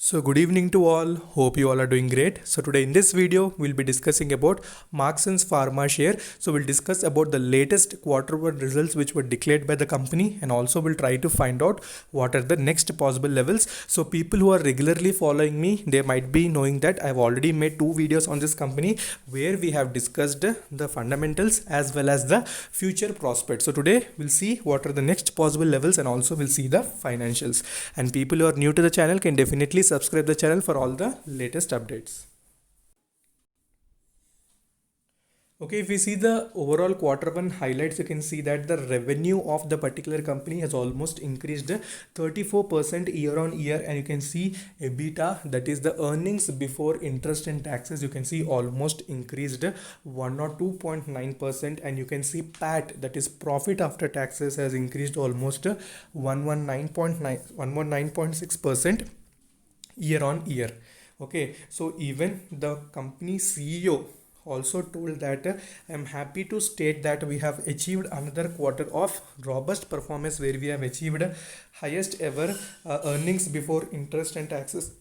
So good evening to all. Hope you all are doing great. So today in this video we'll be discussing about Marksans Pharma share. So we'll discuss about the latest quarter one results which were declared by the company, and also we'll try to find out what are the next possible levels. So people who are regularly following me, they might be knowing that I've already made two videos on this company where we have discussed the fundamentals as well as the future prospects. So today we'll see what are the next possible levels, and also we'll see the financials. And people who are new to the channel can definitely subscribe the channel for all the latest updates. Okay, if we see the overall quarter one highlights, you can see that the revenue of the particular company has almost increased 34% year on year, and you can see EBITDA, that is the earnings before interest and taxes, you can see almost increased 102.9%, and you can see PAT, that is profit after taxes, has increased almost 119.6% year on year. Okay, so even the company CEO also told that I am happy to state that we have achieved another quarter of robust performance where we have achieved highest ever earnings before interest and taxes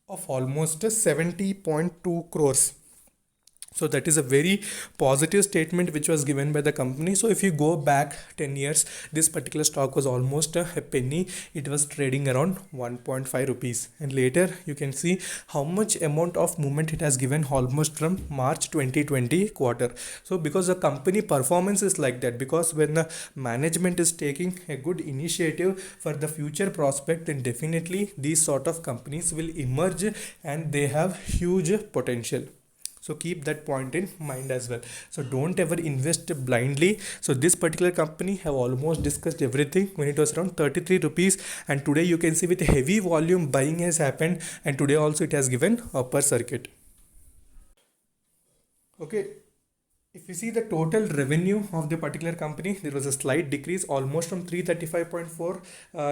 of almost 70.2 crores. So that is a very positive statement which was given by the company. So if you go back 10 years, this particular stock was almost a penny. It was trading around 1.5 rupees, and later you can see how much amount of movement it has given almost from March 2020 quarter. So because the company performance is like that, because when the management is taking a good initiative for the future prospect, then definitely these sort of companies will emerge and they have huge potential. So keep that point in mind as well. So don't ever invest blindly. So this particular company have almost discussed everything when it was around 33 rupees, and today you can see with heavy volume buying has happened, and today also it has given upper circuit. Okay, if you see the total revenue of the particular company, there was a slight decrease almost from 335.4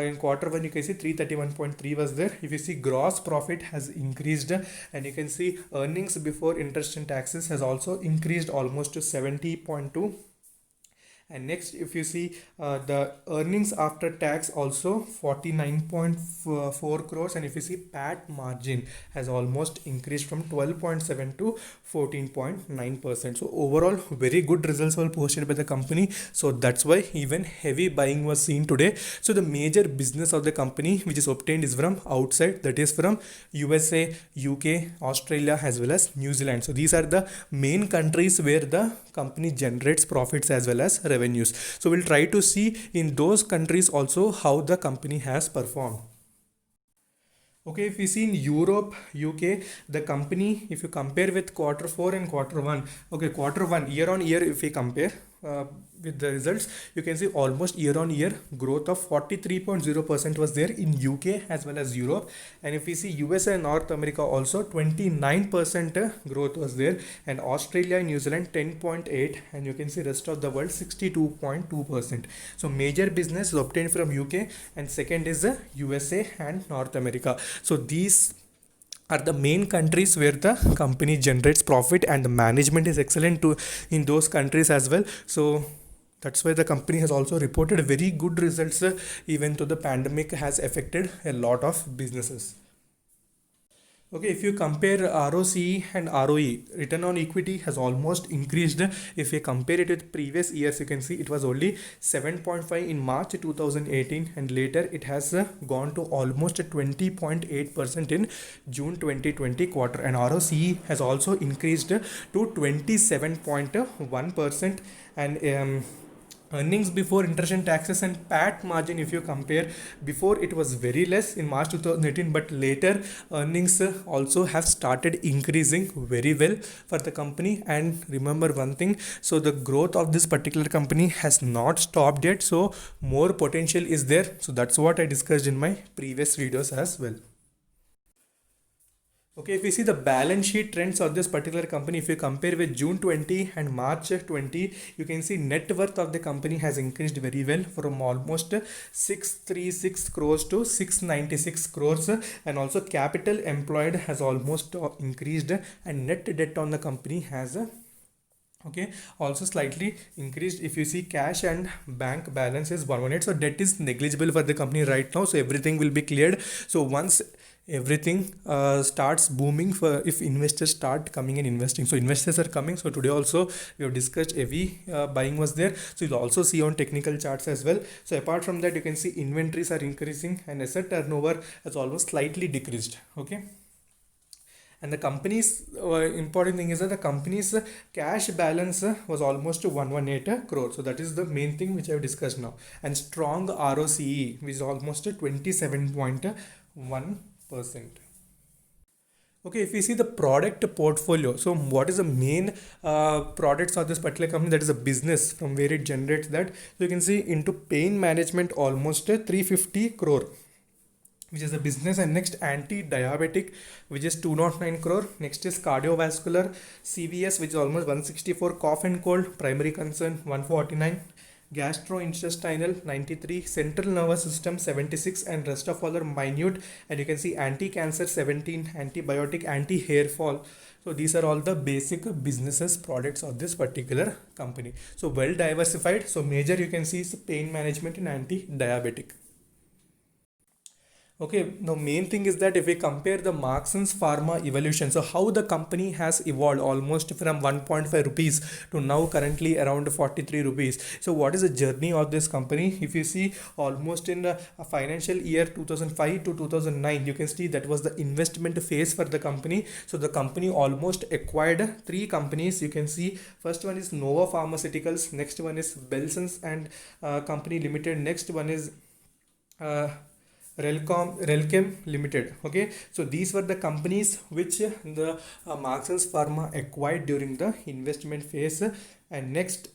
in quarter one. You can see 331.3 was there. If you see gross profit has increased, and you can see earnings before interest and taxes has also increased almost to 70.2. And next, if you see the earnings after tax also 49.4 crores, and if you see PAT margin has almost increased from 12.7 to 14.9%. So overall very good results were posted by the company. So that's why even heavy buying was seen today. So the major business of the company which is obtained is from outside, that is from USA, UK, Australia as well as New Zealand. So these are the main countries where the company generates profits as well as revenues. So we'll try to see in those countries also how the company has performed. Okay, if we see in Europe, UK, the company, if you compare with quarter 4 and quarter 1, okay, quarter 1 year on year, if we compare with the results, you can see almost year on year growth of 43.0% was there in UK as well as Europe. And if we see USA and North America also 29% growth was there, and Australia and New Zealand 10.8, and you can see rest of the world 62.2%. So major business is obtained from UK, and second is USA and North America. So these are the main countries where the company generates profit, and the management is excellent to in those countries as well. So that's why the company has also reported very good results, even though the pandemic has affected a lot of businesses. Okay, if you compare ROCE and ROE, return on equity has almost increased. If you compare it with previous years, you can see it was only 7.5 in March 2018, and later it has gone to almost 20.8% in June 2020 quarter, and ROCE has also increased to 27.1%, and earnings before interest and taxes and PAT margin, if you compare, before it was very less in March 2018, but later earnings also have started increasing very well for the company. And remember one thing, so the growth of this particular company has not stopped yet, so more potential is there. So that's what I discussed in my previous videos as well. Okay, if we see the balance sheet trends of this particular company, if you compare with June 20 and March 20, you can see net worth of the company has increased very well from almost 636 crores to 696 crores, and also capital employed has almost increased, and net debt on the company has Okay, also slightly increased. If you see, cash and bank balance is 118, so debt is negligible for the company right now, so everything will be cleared. So once everything starts booming, for if investors start coming and investing, so investors are coming. So today also we have discussed heavy buying was there, so you'll also see on technical charts as well. So apart from that, you can see inventories are increasing and asset turnover has almost slightly decreased. Okay, and the company's important thing is that the company's cash balance was almost 118 crore. So that is the main thing which I have discussed now. And strong ROCE, which is almost 27.1%. Okay, if we see the product portfolio, so what is the main products of this particular company? That is a business from where it generates that. So you can see into pain management almost 350 crore, which is the business. And next anti-diabetic, which is 209 crore. Next is cardiovascular, CVS, which is almost 164. Cough and cold, primary concern, 149. Gastrointestinal, 93. Central nervous system, 76. And rest of all are minute. And you can see anti-cancer, 17. Antibiotic, anti-hair fall. So these are all the basic businesses products of this particular company. So well diversified. So major you can see is pain management and anti-diabetic. Okay, the main thing is that if we compare the Marksans Pharma evolution, so how the company has evolved almost from 1.5 rupees to now currently around 43 rupees. So what is the journey of this company? If you see almost in a financial year 2005 to 2009, you can see that was the investment phase for the company. So the company almost acquired three companies. You can see first one is Nova Pharmaceuticals, next one is Belsons and Company Limited, next one is uh, Relchem Limited. Okay, so these were the companies which the Marksans Pharma acquired during the investment phase. And next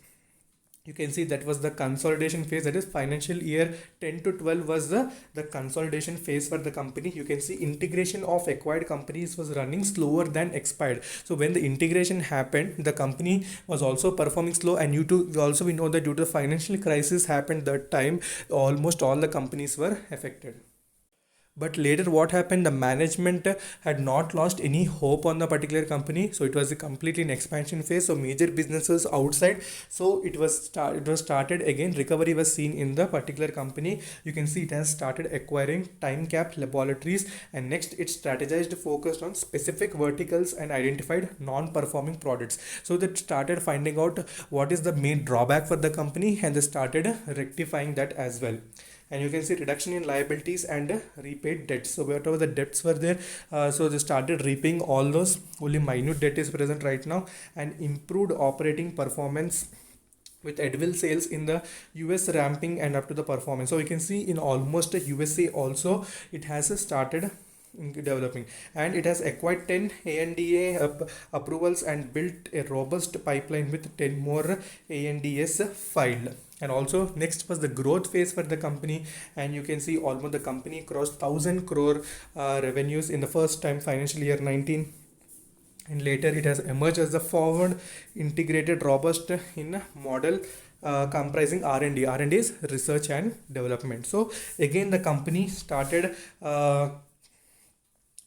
you can see that was the consolidation phase, that is financial year 10 to 12 was the consolidation phase for the company. You can see integration of acquired companies was running slower than expired. So when the integration happened, the company was also performing slow, and we know that due to the financial crisis happened that time, almost all the companies were affected. But later what happened, the management had not lost any hope on the particular company, so it was a completely an expansion phase. So major businesses outside, so it was started again, recovery was seen in the particular company. You can see it has started acquiring time cap laboratories, and next it strategized, focused on specific verticals and identified non-performing products. So they started finding out what is the main drawback for the company, and they started rectifying that as well. And you can see reduction in liabilities and repaid debts. So whatever the debts were there, so they started repaying all those. Only minute debt is present right now. And improved operating performance with Advil sales in the US ramping and up to the performance. So we can see in almost USA also it has started developing, and it has acquired 10 ANDA approvals and built a robust pipeline with 10 more ANDAs filed. And also next was the growth phase for the company, and you can see almost the company crossed 1000 crore revenues in the first time financial year 19, and later it has emerged as the forward integrated robust in model comprising R&D. R&D is research and development. So again the company started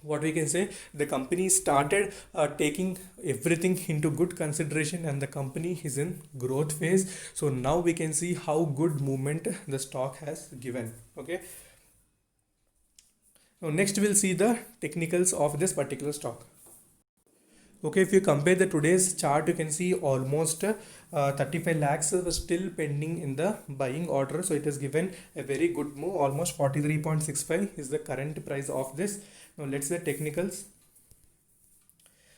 what we can say, the company started taking everything into good consideration, and the company is in growth phase. So now we can see how good movement the stock has given. Okay, now next we'll see the technicals of this particular stock. Okay, if you compare the today's chart, you can see almost 35 lakhs was still pending in the buying order. So it has given a very good move. Almost 43.65 is the current price of this. Now let's see the technicals.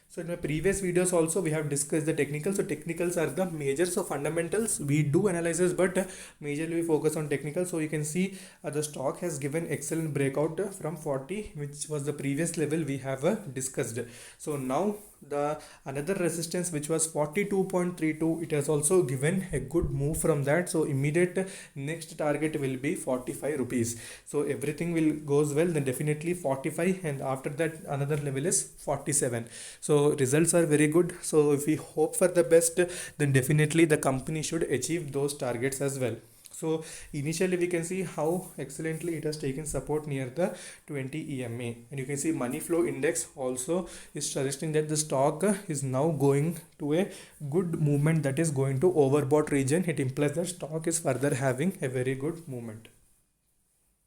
So in my previous videos also we have discussed the technicals. So technicals are the majors of fundamentals. We do analysis, but majorly we focus on technicals. So you can see the stock has given excellent breakout from 40, which was the previous level we have discussed. So now the another resistance which was 42.32, it has also given a good move from that. So immediate next target will be 45 rupees. So everything will goes well, then definitely 45, and after that another level is 47. So results are very good. So if we hope for the best, then definitely the company should achieve those targets as well. So initially we can see how excellently it has taken support near the 20 EMA, and you can see money flow index also is suggesting that the stock is now going to a good movement, that is going to overbought region. It implies that stock is further having a very good movement.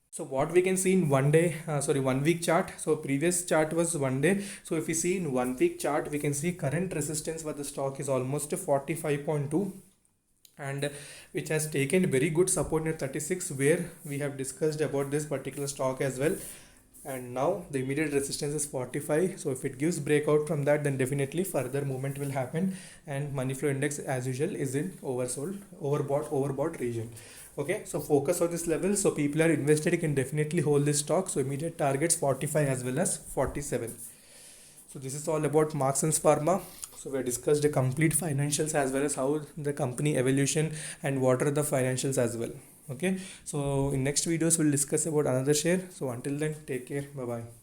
So what we can see in 1 week chart. So previous chart was 1 day. So if we see in 1 week chart, we can see current resistance for the stock is almost 45.2, and which has taken very good support near 36, where we have discussed about this particular stock as well. And now the immediate resistance is 45. So if it gives breakout from that, then definitely further movement will happen, and money flow index as usual is in overbought region. Okay, so focus on this level. So people are invested, can definitely hold this stock. So immediate targets 45 as well as 47. So this is all about Marksans Pharma. So we have discussed the complete financials as well as how the company evolution and what are the financials as well. Okay, so in next videos we'll discuss about another share. So until then, take care. Bye bye.